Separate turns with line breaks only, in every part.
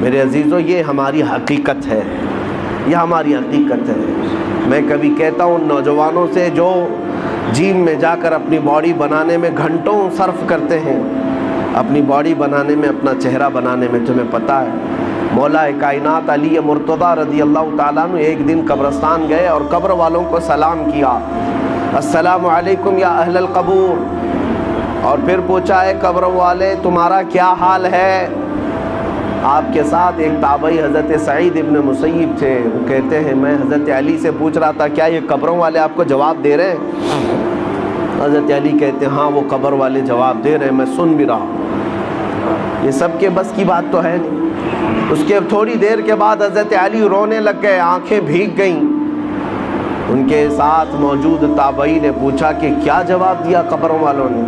میرے عزیزوں یہ ہماری حقیقت ہے، یہ ہماری حقیقت ہے۔ میں کبھی کہتا ہوں نوجوانوں سے جو جیم میں جا کر اپنی باڈی بنانے میں گھنٹوں صرف کرتے ہیں، اپنی باڈی بنانے میں، اپنا چہرہ بنانے میں، تمہیں پتہ ہے مولا کائنات علی مرتضیٰ رضی اللہ تعالیٰ عنہ ایک دن قبرستان گئے اور قبر والوں کو سلام کیا، السلام علیکم یا اہل القبور، اور پھر پوچھا ہے قبر والے تمہارا کیا حال ہے؟ آپ کے ساتھ ایک تابعی حضرت سعید ابن مسیب تھے، وہ کہتے ہیں میں حضرت علی سے پوچھ رہا تھا کیا یہ قبروں والے آپ کو جواب دے رہے ہیں؟ حضرت علی کہتے ہیں ہاں وہ قبر والے جواب دے رہے ہیں، میں سن بھی رہا ہوں۔ یہ سب کے بس کی بات تو ہے نہیں۔ اس کے تھوڑی دیر کے بعد حضرت علی رونے لگ گئے، آنکھیں بھیگ گئیں۔ ان کے ساتھ موجود تابعی نے پوچھا کہ کیا جواب دیا قبروں والوں نے؟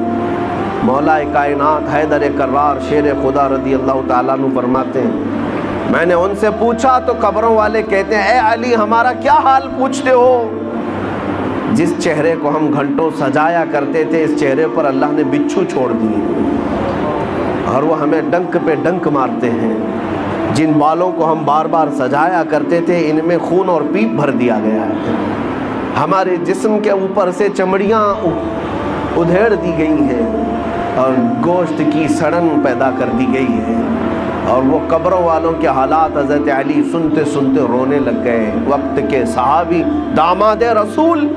مولا کائنات حیدر کرار شیر خدا رضی اللہ تعالیٰ عنہ فرماتے ہیں میں نے ان سے پوچھا تو قبروں والے کہتے ہیں اے علی ہمارا کیا حال پوچھتے ہو؟ جس چہرے کو ہم گھنٹوں سجایا کرتے تھے اس چہرے پر اللہ نے بچھو چھوڑ دیے اور وہ ہمیں ڈنک پہ ڈنک مارتے ہیں۔ جن بالوں کو ہم بار بار سجایا کرتے تھے ان میں خون اور پیپ بھر دیا گیا ہے۔ ہمارے جسم کے اوپر سے چمڑیاں ادھیڑ دی گئی ہیں اور گوشت کی سڑن پیدا کر دی گئی ہے، اور وہ قبروں والوں کے حالات حضرت علی سنتے سنتے رونے لگ گئے۔ وقت کے صحابی داماد رسول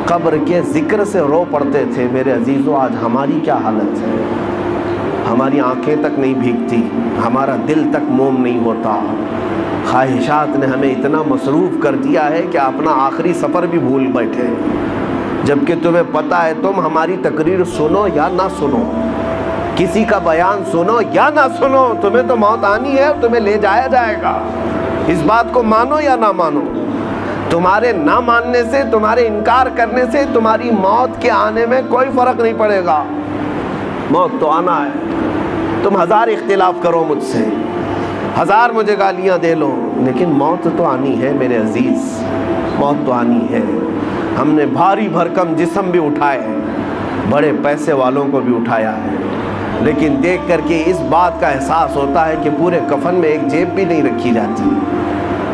قبر کے ذکر سے رو پڑتے تھے۔ میرے عزیزوں آج ہماری کیا حالت ہے؟ ہماری آنکھیں تک نہیں بھیگتی، ہمارا دل تک موم نہیں ہوتا۔ خواہشات نے ہمیں اتنا مصروف کر دیا ہے کہ اپنا آخری سفر بھی بھول بیٹھے، جبکہ تمہیں پتہ ہے تم ہماری تقریر سنو یا نہ سنو، کسی کا بیان سنو یا نہ سنو، تمہیں تو موت آنی ہے اور تمہیں لے جایا جائے گا۔ اس بات کو مانو یا نہ مانو، تمہارے نہ ماننے سے، تمہارے انکار کرنے سے تمہاری موت کے آنے میں کوئی فرق نہیں پڑے گا۔ موت تو آنا ہے، تم ہزار اختلاف کرو مجھ سے، ہزار مجھے گالیاں دے لو، لیکن موت تو آنی ہے میرے عزیز، موت تو آنی ہے۔ ہم نے بھاری بھرکم جسم بھی اٹھائے ہیں، بڑے پیسے والوں کو بھی اٹھایا ہے، لیکن دیکھ کر کے اس بات کا احساس ہوتا ہے کہ پورے کفن میں ایک جیب بھی نہیں رکھی جاتی،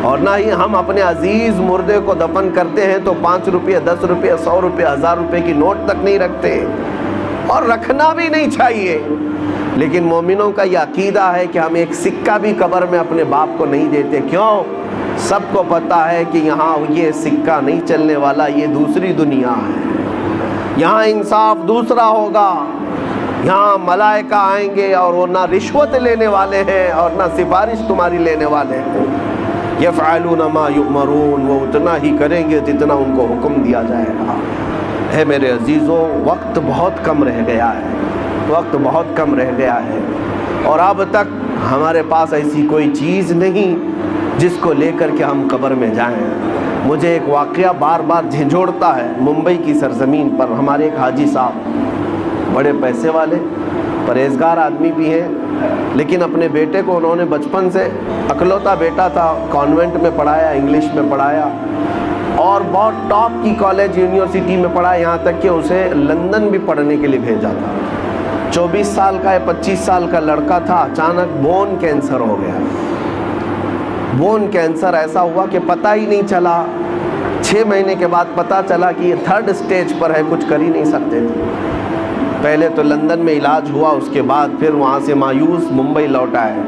اور نہ ہی ہم اپنے عزیز مردے کو دفن کرتے ہیں تو 5 روپے 10 روپے 100 روپے 1000 روپے کی نوٹ تک نہیں رکھتے، اور رکھنا بھی نہیں چاہیے۔ لیکن مومنوں کا یہ عقیدہ ہے کہ ہم ایک سکہ بھی قبر میں اپنے باپ کو نہیں دیتے۔ کیوں؟ سب کو پتہ ہے کہ یہاں یہ سکہ نہیں چلنے والا، یہ دوسری دنیا ہے، یہاں انصاف دوسرا ہوگا، یہاں ملائکہ آئیں گے اور وہ نہ رشوت لینے والے ہیں اور نہ سفارش تمہاری لینے والے ہیں۔ یفعلون ما یؤمرون، وہ اتنا ہی کریں گے جتنا ان کو حکم دیا جائے گا۔ ہے میرے عزیزوں وقت بہت کم رہ گیا ہے، وقت بہت کم رہ گیا ہے، اور اب تک ہمارے پاس ایسی کوئی چیز نہیں جس کو لے کر کے ہم قبر میں جائیں۔ مجھے ایک واقعہ بار بار جھنجھوڑتا ہے۔ ممبئی کی سرزمین پر ہمارے ایک حاجی صاحب، بڑے پیسے والے، پرہیزگار آدمی بھی ہیں، لیکن اپنے بیٹے کو انہوں نے بچپن سے، اکلوتا بیٹا تھا، کانوینٹ میں پڑھایا، انگلش میں پڑھایا، اور بہت ٹاپ کی کالج یونیورسٹی میں پڑھا، یہاں تک کہ اسے لندن بھی پڑھنے کے لیے بھیجا تھا۔ 24 سال کا یا 25 سال کا لڑکا تھا، اچانک بون کینسر ہو گیا۔ بون کینسر ایسا ہوا کہ پتہ ہی نہیں چلا، 6 مہینے کے بعد پتہ چلا کہ یہ 3rd سٹیج پر ہے، کچھ کر ہی نہیں سکتے تھے۔ پہلے تو لندن میں علاج ہوا، اس کے بعد پھر وہاں سے مایوس ممبئی لوٹ آئے۔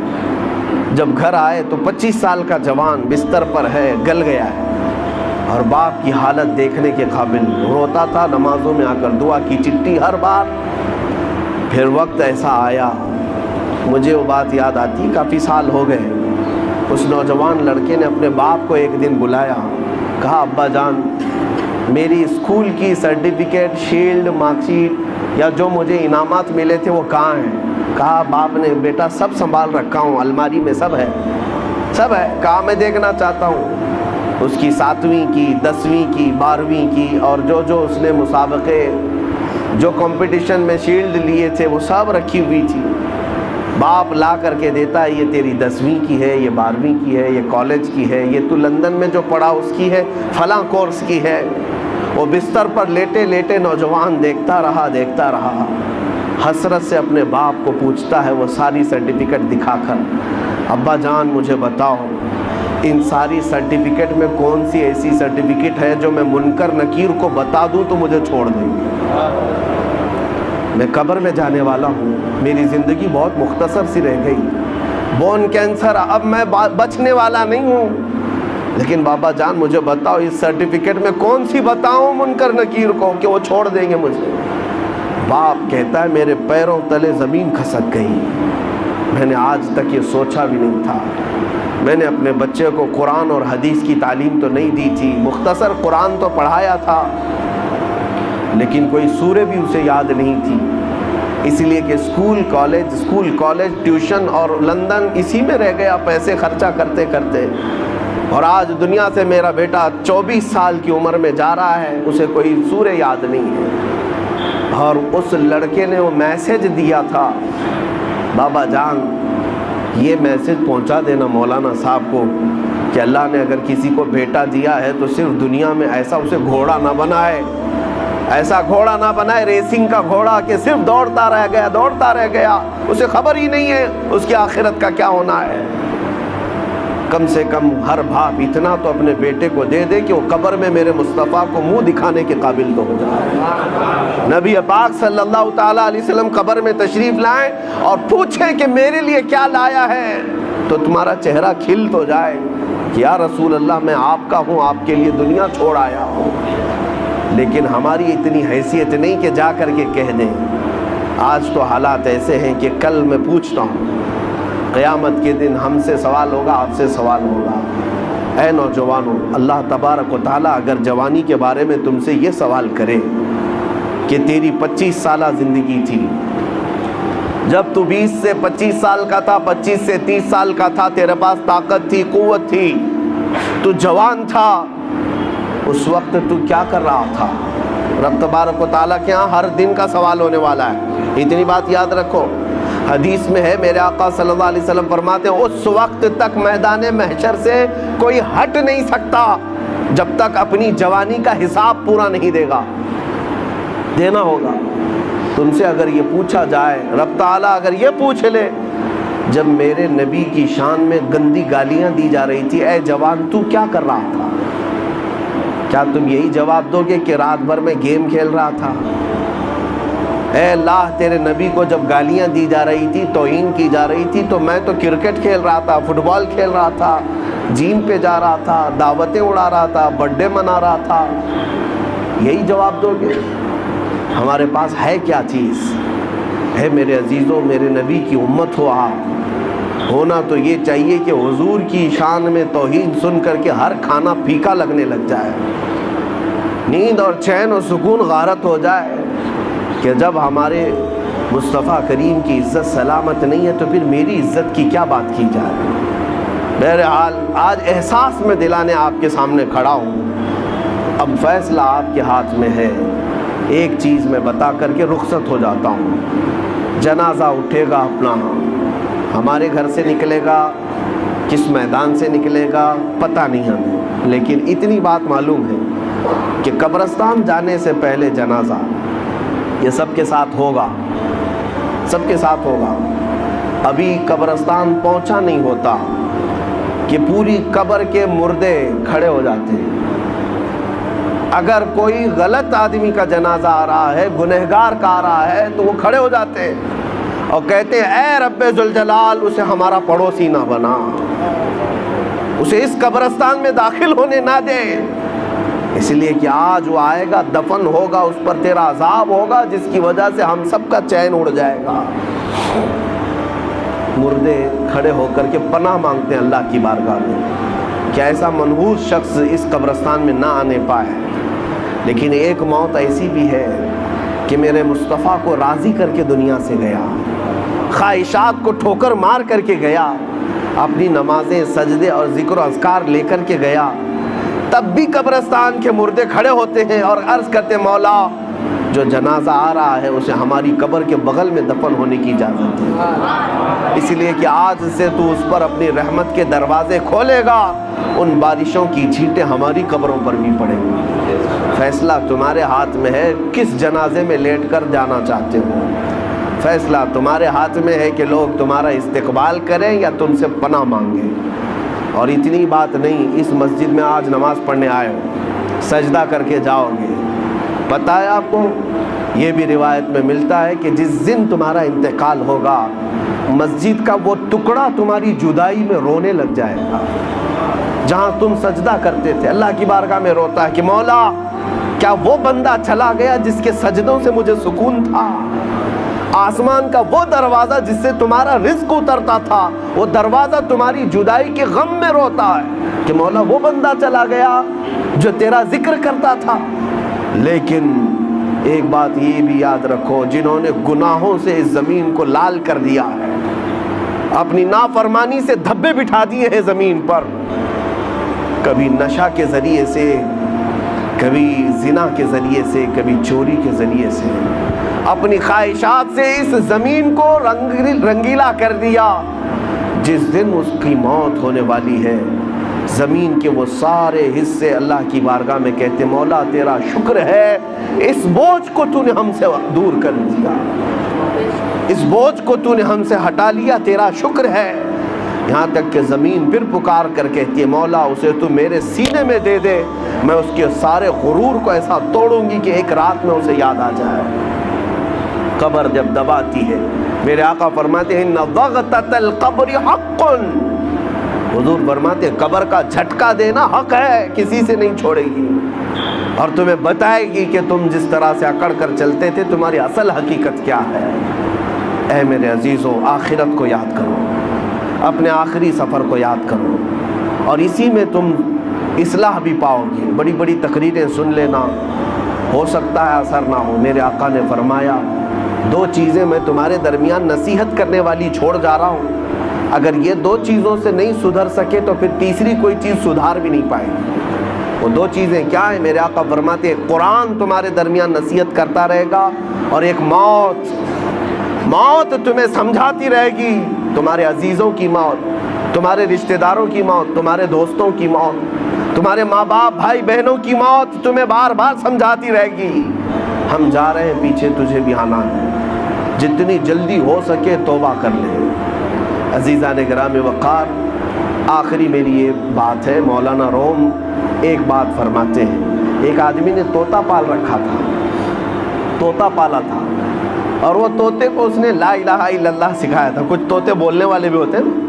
جب گھر آئے تو 25 سال کا جوان بستر پر ہے، گل گیا ہے، اور باپ کی حالت دیکھنے کے قابل، روتا تھا، نمازوں میں آ کر دعا کی چٹھی ہر بار۔ پھر وقت ایسا آیا، مجھے وہ بات یاد آتی، کافی سال ہو گئے، اس نوجوان لڑکے نے اپنے باپ کو ایک دن بلایا، کہا ابا جان میری اسکول کی سرٹیفکیٹ، شیلڈ، مارک شیٹ یا جو مجھے انعامات ملے تھے وہ کہاں ہیں؟ کہا باپ نے بیٹا سب سنبھال رکھا ہوں، الماری میں سب ہے، سب ہے۔ کہا میں دیکھنا چاہتا ہوں۔ اس کی 7ویں کی، 10ویں کی، 12ویں کی، اور جو اس نے مسابقے، جو کمپٹیشن میں شیلڈ لیے تھے وہ سب رکھی ہوئی تھی۔ باپ لا کر کے دیتا ہے، یہ تیری 10ویں کی ہے، یہ 12ویں کی ہے، یہ کالج کی ہے، یہ تو لندن میں جو پڑھا اس کی ہے، فلاں کورس کی ہے۔ وہ بستر پر لیٹے لیٹے نوجوان دیکھتا رہا، حسرت سے اپنے باپ کو پوچھتا ہے، وہ ساری سرٹیفکیٹ دکھا کر، ابا جان مجھے بتاؤ ان ساری سرٹیفکیٹ میں کون سی ایسی سرٹیفکیٹ ہے جو میں منکر نکیر کو بتا دوں تو مجھے چھوڑ دیں گے؟ میں قبر میں جانے والا ہوں، میری زندگی بہت مختصر سی رہ گئی، بون کینسر، اب میں بچنے والا نہیں ہوں، لیکن بابا جان مجھے بتاؤ اس سرٹیفکیٹ میں کون سی بتاؤں منکر نکیر کو کہ وہ چھوڑ دیں گے مجھے؟ باپ کہتا ہے میرے پیروں تلے زمین کھسک گئی، میں نے آج تک یہ سوچا بھی نہیں تھا، میں نے اپنے بچے کو قرآن اور حدیث کی تعلیم تو نہیں دی تھی، مختصر قرآن تو پڑھایا تھا لیکن کوئی سورہ بھی اسے یاد نہیں تھی، اس لیے کہ اسکول کالج ٹیوشن اور لندن اسی میں رہ گیا پیسے خرچہ کرتے کرتے، اور آج دنیا سے میرا بیٹا 24 سال کی عمر میں جا رہا ہے، اسے کوئی سورہ یاد نہیں ہے، اور اس لڑکے نے وہ میسج دیا تھا، بابا جان یہ میسج پہنچا دینا مولانا صاحب کو کہ اللہ نے اگر کسی کو بیٹا دیا ہے تو صرف دنیا میں ایسا اسے گھوڑا نہ بنائے، ایسا گھوڑا نہ بنائے ریسنگ کا گھوڑا کہ صرف دوڑتا رہ گیا، اسے خبر ہی نہیں ہے اس کی آخرت کا کیا ہونا ہے۔ کم سے کم ہر باپ اتنا تو اپنے بیٹے کو دے دے کہ وہ قبر میں میرے مصطفیٰ کو منہ دکھانے کے قابل تو ہو جائے۔ نبی پاک صلی اللہ تعالیٰ علیہ وسلم قبر میں تشریف لائیں اور پوچھیں کہ میرے لیے کیا لایا ہے، تو تمہارا چہرہ کھل تو جائے کہ یا رسول اللہ میں آپ کا ہوں، آپ کے لیے دنیا چھوڑ آیا ہوں۔ لیکن ہماری اتنی حیثیت نہیں کہ جا کر کے کہہ دیں۔ آج تو حالات ایسے ہیں کہ کل میں پوچھتا ہوں، قیامت کے دن ہم سے سوال ہوگا، آپ سے سوال ہوگا۔ اے نوجوانوں، اللہ تبارک و تعالیٰ اگر جوانی کے بارے میں تم سے یہ سوال کرے کہ تیری 25 سالہ زندگی تھی، جب تو 20 سے 25 سال کا تھا، 25 سے 30 سال کا تھا، تیرے پاس طاقت تھی، قوت تھی، تو جوان تھا، اس وقت تو کیا کر رہا تھا؟ رب تبارک و تعالیٰ کے ہاں ہر دن کا سوال ہونے والا ہے، اتنی بات یاد رکھو۔ حدیث میں ہے میرے آقا صلی اللہ علیہ وسلم فرماتے ہیں اس وقت تک میدان محشر سے کوئی ہٹ نہیں سکتا جب تک اپنی جوانی کا حساب پورا نہیں دے گا، دینا ہوگا۔ تم سے اگر یہ پوچھا جائے، رب تعالیٰ اگر یہ پوچھ لے، جب میرے نبی کی شان میں گندی گالیاں دی جا رہی تھی، اے جوان تو کیا کر رہا تھا؟ کیا تم یہی جواب دو گے کہ رات بھر میں گیم کھیل رہا تھا؟ اے اللہ تیرے نبی کو جب گالیاں دی جا رہی تھی، توہین کی جا رہی تھی، تو میں تو کرکٹ کھیل رہا تھا، فٹ بال کھیل رہا تھا، جیم پہ جا رہا تھا، دعوتیں اڑا رہا تھا، برتھ ڈے منا رہا تھا، یہی جواب دو گے؟ ہمارے پاس ہے کیا چیز؟ ہے میرے عزیزوں، میرے نبی کی امت ہو آپ، ہونا تو یہ چاہیے کہ حضور کی شان میں توہین سن کر کے ہر کھانا پھیکا لگنے لگ جائے، نیند اور چین اور سکون غارت ہو جائے کہ جب ہمارے مصطفیٰ کریم کی عزت سلامت نہیں ہے تو پھر میری عزت کی کیا بات کی جائے۔ بہرحال آج احساس میں دلانے آپ کے سامنے کھڑا ہوں، اب فیصلہ آپ کے ہاتھ میں ہے۔ ایک چیز میں بتا کر کے رخصت ہو جاتا ہوں، جنازہ اٹھے گا اپنا، ہمارے گھر سے نکلے گا، کس میدان سے نکلے گا پتہ نہیں ہمیں، لیکن اتنی بات معلوم ہے کہ قبرستان جانے سے پہلے جنازہ یہ سب کے ساتھ ہوگا، سب کے ساتھ ہوگا۔ ابھی قبرستان پہنچا نہیں ہوتا کہ پوری قبر کے مردے کھڑے ہو جاتے ہیں۔ اگر کوئی غلط آدمی کا جنازہ آ رہا ہے، گنہگار کا آ رہا ہے، تو وہ کھڑے ہو جاتے ہیں اور کہتے ہیں اے رب ذوالجلال اسے ہمارا پڑوسی نہ بنا، اسے اس قبرستان میں داخل ہونے نہ دے، اس لیے کہ آج وہ آئے گا، دفن ہوگا، اس پر تیرا عذاب ہوگا جس کی وجہ سے ہم سب کا چین اڑ جائے گا۔ مردے کھڑے ہو کر کے پناہ مانگتے ہیں اللہ کی بارگاہ میں کہ ایسا منحوس شخص اس قبرستان میں نہ آنے پائے۔ لیکن ایک موت ایسی بھی ہے کہ میرے مصطفیٰ کو راضی کر کے دنیا سے گیا، خواہشات کو ٹھوکر مار کر کے گیا، اپنی نمازیں، سجدے اور ذکر و اذکار لے کر کے گیا، تب بھی قبرستان کے مردے کھڑے ہوتے ہیں اور عرض کرتے ہیں مولا جو جنازہ آ رہا ہے اسے ہماری قبر کے بغل میں دفن ہونے کی اجازت ہے، اس لیے کہ آج سے تو اس پر اپنی رحمت کے دروازے کھولے گا، ان بارشوں کی چھینٹیں ہماری قبروں پر بھی پڑیں گی۔ فیصلہ تمہارے ہاتھ میں ہے، کس جنازے میں لیٹ کر جانا چاہتے ہو؟ فیصلہ تمہارے ہاتھ میں ہے کہ لوگ تمہارا استقبال کریں یا تم سے پناہ مانگیں۔ اور اتنی بات نہیں، اس مسجد میں آج نماز پڑھنے آئے ہو، سجدہ کر کے جاؤ گے۔ پتہ ہے آپ کو، یہ بھی روایت میں ملتا ہے کہ جس دن تمہارا انتقال ہوگا، مسجد کا وہ ٹکڑا تمہاری جدائی میں رونے لگ جائے گا۔ جہاں تم سجدہ کرتے تھے، اللہ کی بارگاہ میں روتا ہے کہ مولا کیا وہ بندہ چلا گیا جس کے سجدوں سے مجھے سکون تھا؟ آسمان کا وہ دروازہ جس سے تمہارا رزق اترتا تھا، وہ دروازہ تمہاری جدائی کے غم میں روتا ہے کہ مولا وہ بندہ چلا گیا جو تیرا ذکر کرتا تھا۔ لیکن ایک بات یہ بھی یاد رکھو، جنہوں نے گناہوں سے اس زمین کو لال کر دیا ہے، اپنی نافرمانی سے دھبے بٹھا دیے ہیں زمین پر، کبھی نشہ کے ذریعے سے، کبھی زنا کے ذریعے سے، کبھی چوری کے ذریعے سے، اپنی خواہشات سے اس زمین کو رنگیلا کر دیا۔ جس دن اس کی موت ہونے والی ہے، زمین کے وہ سارے حصے اللہ کی بارگاہ میں کہتے مولا تیرا شکر ہے، اس بوجھ کو تو نے ہم سے دور کر دیا، اس بوجھ کو تو نے ہم سے ہٹا لیا، تیرا شکر ہے۔ یہاں تک کہ زمین پھر پکار کر کہتی ہے مولا اسے تو میرے سینے میں دے دے، میں اس کے سارے غرور کو ایسا توڑوں گی کہ ایک رات میں اسے یاد آ جائے۔ قبر جب دباتی ہے، میرے آقا فرماتے ہیں ان ضغطۃ القبر حق، حضور فرماتے ہیں قبر کا جھٹکا دینا حق ہے، کسی سے نہیں چھوڑے گی، اور تمہیں بتائے گی کہ تم جس طرح سے اکڑ کر چلتے تھے تمہاری اصل حقیقت کیا ہے۔ اے میرے عزیزو، آخرت کو یاد کرو، اپنے آخری سفر کو یاد کرو، اور اسی میں تم اصلاح بھی پاؤ گے۔ بڑی بڑی تقریریں سن لینا، ہو سکتا ہے اثر نہ ہو۔ میرے آقا نے فرمایا دو چیزیں میں تمہارے درمیان نصیحت کرنے والی چھوڑ جا رہا ہوں، اگر یہ دو چیزوں سے نہیں سدھر سکے تو پھر تیسری کوئی چیز سدھار بھی نہیں پائے گی۔ وہ دو چیزیں کیا ہیں؟ میرے آقا فرماتے ہیں قرآن تمہارے درمیان نصیحت کرتا رہے گا، اور ایک موت تمہیں سمجھاتی رہے گی، تمہارے عزیزوں کی موت، تمہارے رشتہ داروں کی موت، تمہارے دوستوں کی موت، تمہارے ماں باپ بھائی بہنوں کی موت تمہیں بار بار سمجھاتی رہے گی۔ ہم جا رہے ہیں، پیچھے تجھے بھی آنا ہے، جتنی جلدی ہو سکے توبہ کر لے۔ عزیزان گرامی وقار، آخری میری یہ بات ہے، مولانا روم ایک بات فرماتے ہیں، ایک آدمی نے طوطا پال رکھا تھا، طوطا پالا تھا، اور وہ طوطے کو اس نے لا الہ الا اللہ سکھایا تھا۔ کچھ طوطے بولنے والے بھی ہوتے ہیں،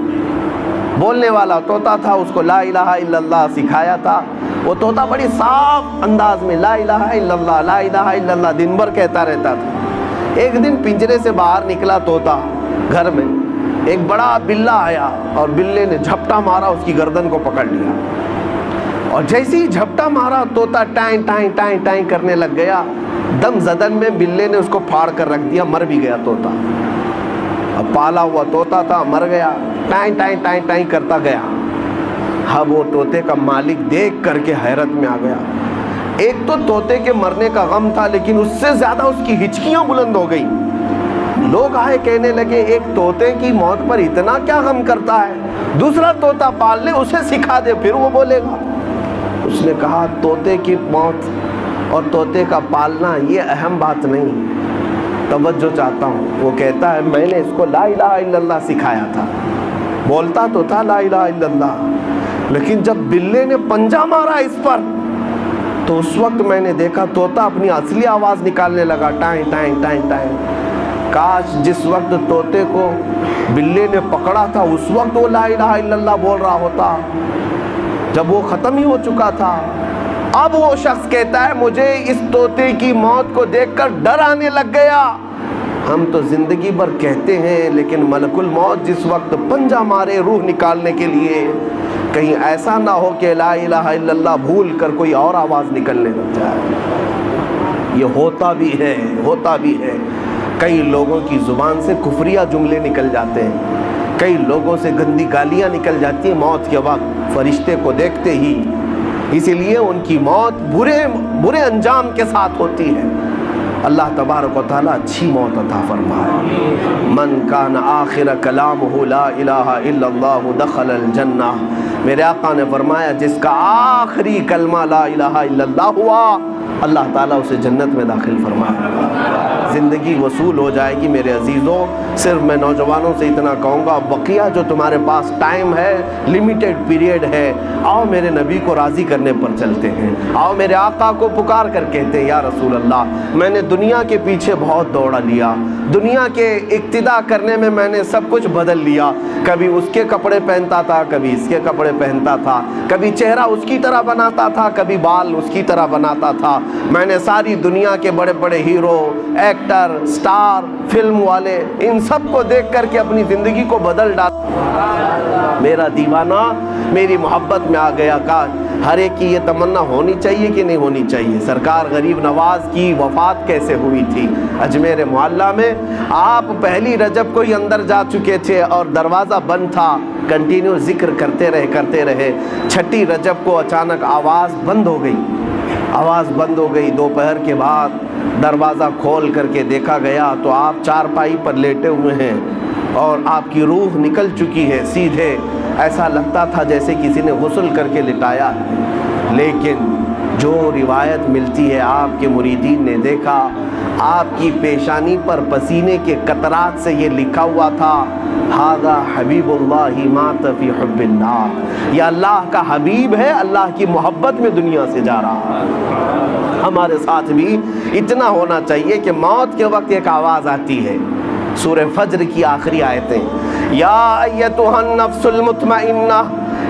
بولنے والا طوطا تھا، اس کو لا الہ الا اللہ سکھایا تھا۔ وہ طوطا بڑی صاف انداز میں لا الہ الا اللہ لا الہ الا اللہ دن بھر کہتا رہتا تھا۔ ایک دن پنجرے سے باہر نکلا طوطا، گھر میں ایک بڑا بلہ آیا، اور بلے نے جھپٹا مارا، اس کی گردن کو پکڑ لیا، اور جیسے ہی جھپٹا مارا طوطا ٹائیں ٹائیں ٹائیں ٹائیں کرنے لگ گیا۔ دم زدن میں بلے نے اس کو پھاڑ کر رکھ دیا، مر بھی گیا طوطا۔ اب پالا ہوا طوطا تھا، مر گیا، ٹائیں ٹائیں ٹائیں ٹائیں کرتا گیا۔ اب وہ طوطے کا مالک دیکھ کر کے حیرت میں آ گیا۔ ایک تو طوطے کے مرنے کا غم تھا، لیکن اس سے زیادہ اس کی ہچکیاں بلند ہو گئیں۔ لوگ آئے کہنے لگے ایک طوطے کی موت پر اتنا کیا غم کرتا ہے، دوسرا طوطا پال لے، اسے سکھا دے، پھر وہ بولے گا۔ اس نے کہا طوطے کی موت اور طوطے کا پالنا یہ اہم بات نہیں، توجہ چاہتا ہوں۔ وہ کہتا ہے میں نے اس کو لا الہ الا اللہ سکھایا تھا، بولتا تو تھا لا الہ الا اللہ، لیکن جب بلے نے پنجہ مارا اس پر تو اس وقت میں نے دیکھا طوطا اپنی اصلی آواز نکالنے لگا، ٹائیں ٹائیں ٹائیں ٹائیں۔ کاش جس وقت طوطے کو بلے نے پکڑا تھا اس وقت وہ لا الہ الا اللہ بول رہا ہوتا، جب وہ ختم ہی ہو چکا تھا۔ اب وہ شخص کہتا ہے مجھے اس طوطے کی موت کو دیکھ کر ڈر آنے لگ گیا۔ ہم تو زندگی بھر کہتے ہیں، لیکن ملک الموت جس وقت پنجہ مارے روح نکالنے کے لیے، کہیں ایسا نہ ہو کہ لا الہ الا اللہ بھول کر کوئی اور آواز نکلنے لگ جائے۔ یہ ہوتا بھی ہے، ہوتا بھی ہے۔ کئی لوگوں کی زبان سے کفریہ جملے نکل جاتے ہیں، کئی لوگوں سے گندی گالیاں نکل جاتی ہیں موت کے وقت فرشتے کو دیکھتے ہی، اسی لیے ان کی موت برے انجام کے ساتھ ہوتی ہے۔ اللہ تبارک و تعالیٰ اچھی موت عطا فرمائے۔ من کان آخر کلامہ لا الہ الا اللہ دخل الجنہ، میرے آقا نے فرمایا جس کا آخری کلمہ لا الہ الا اللہ ہوا، اللہ تعالیٰ اسے جنت میں داخل فرمائے۔ زندگی وصول ہو جائے گی۔ میرے عزیزوں، صرف میں نوجوانوں سے اتنا کہوں گا، بقیہ جو تمہارے پاس ٹائم ہے، لیمیٹڈ پیریڈ ہے، آؤ میرے نبی کو راضی کرنے پر چلتے ہیں۔ آؤ میرے آقا کو پکار کر کہتے ہیں، یا رسول اللہ، میں نے دنیا کے پیچھے بہت دوڑا لیا، دنیا کے اقتدا کرنے میں نے سب کچھ بدل لیا، کبھی اس کے کپڑے پہنتا تھا، کبھی اس کے کپڑے پہنتا تھا، کبھی چہرہ اس کی طرح بناتا تھا، کبھی بال اس کی طرح بناتا تھا، میں نے ساری دنیا کے بڑے بڑے ہیرو، ایکٹر، سٹار، فلم والے، ان سب کو دیکھ کر کے اپنی زندگی کو بدل ڈالا۔ میرا دیوانہ میری محبت میں آ گیا۔ کا ہر ایک کی یہ تمنا ہونی چاہیے کہ نہیں ہونی چاہیے؟ سرکار غریب نواز کی وفات کیسے ہوئی تھی؟ اجمیر معلیٰ میں آپ پہلی رجب کو ہی اندر جا چکے تھے اور دروازہ بند تھا، کنٹینیو ذکر کرتے رہے۔ چھٹی رجب کو اچانک آواز بند ہو گئی، دوپہر کے بعد دروازہ کھول کر کے دیکھا گیا تو آپ چارپائی پر لیٹے ہوئے ہیں اور آپ کی روح نکل چکی ہے سیدھے، ایسا لگتا تھا جیسے کسی نے غسل کر کے لٹایا ہے۔ لیکن جو روایت ملتی ہے، آپ کے مریدین نے دیکھا، آپ کی پیشانی پر پسینے کے قطرات سے یہ لکھا ہوا تھا، ھذا حبیب اللہ مات فی حب اللہ، یہ اللہ کا حبیب ہے، اللہ کی محبت میں دنیا سے جا رہا ہے۔ ہمارے ساتھ بھی اتنا ہونا چاہیے کہ موت کے وقت ایک آواز آتی ہے، سورہ فجر کی آخری آیتیں، یا ایتھا النفس المطمئنہ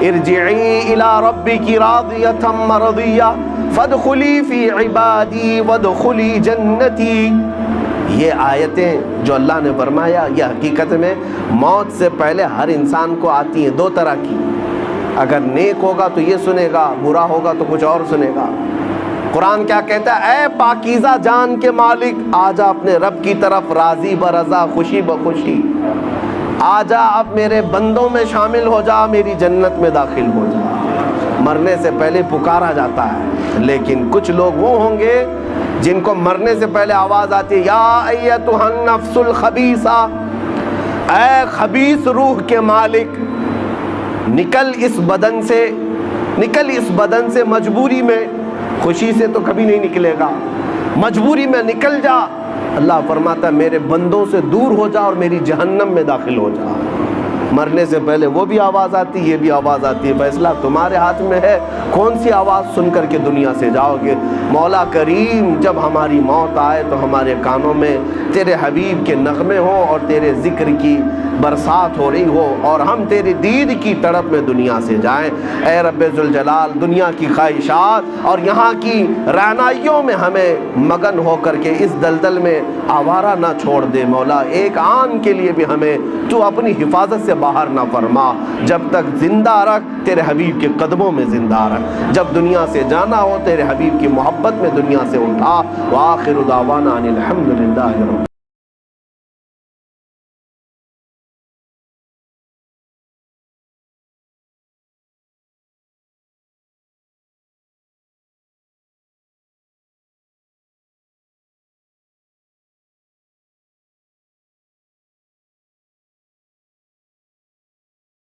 ارجعی الی ربک راضیۃ مرضیہ فادخلی فی عبادی وادخلی جنتی۔ یہ آیتیں جو اللہ نے فرمایا، یہ حقیقت میں موت سے پہلے ہر انسان کو آتی ہیں، دو طرح کی۔ اگر نیک ہوگا تو یہ سنے گا، برا ہوگا تو کچھ اور سنے گا۔ قرآن کیا کہتا ہے؟ اے پاکیزہ جان کے مالک، آجا اپنے رب کی طرف، راضی برضا، خوشی بخوشی، آجا اب میرے بندوں میں شامل ہو جا، میری جنت میں داخل ہو جا۔ مرنے سے پہلے پکارا جاتا ہے، لیکن کچھ لوگ وہ ہوں گے جن کو مرنے سے پہلے آواز آتی ہے، یا ایتھا النفس الخبیثہ، اے خبیث روح کے مالک، نکل اس بدن سے مجبوری میں، خوشی سے تو کبھی نہیں نکلے گا، مجبوری میں نکل جا۔ اللہ فرماتا ہے میرے بندوں سے دور ہو جا اور میری جہنم میں داخل ہو جا۔ مرنے سے پہلے وہ بھی آواز آتی، یہ بھی آواز آتی ہے، فیصلہ تمہارے ہاتھ میں ہے، کون سی آواز سن کر کے دنیا سے جاؤ گے۔ مولا کریم جب ہماری موت آئے تو ہمارے کانوں میں تیرے حبیب کے نغمے ہوں اور تیرے ذکر کی برسات ہو رہی ہو اور ہم تیری دید کی تڑپ میں دنیا سے جائیں۔ اے رب ذوالجلال، دنیا کی خواہشات اور یہاں کی رعنائیوں میں ہمیں مگن ہو کر کے اس دلدل میں آوارہ نہ چھوڑ دے مولا، ایک آن کے لیے بھی ہمیں تو اپنی حفاظت سے باہر نہ فرما۔ جب تک زندہ رکھ، تیرے حبیب کے قدموں میں زندہ رکھ، جب دنیا سے جانا ہو تیرے حبیب کی محبت میں دنیا سے اٹھا۔ وآخر دعوانا ان الحمد للہ رب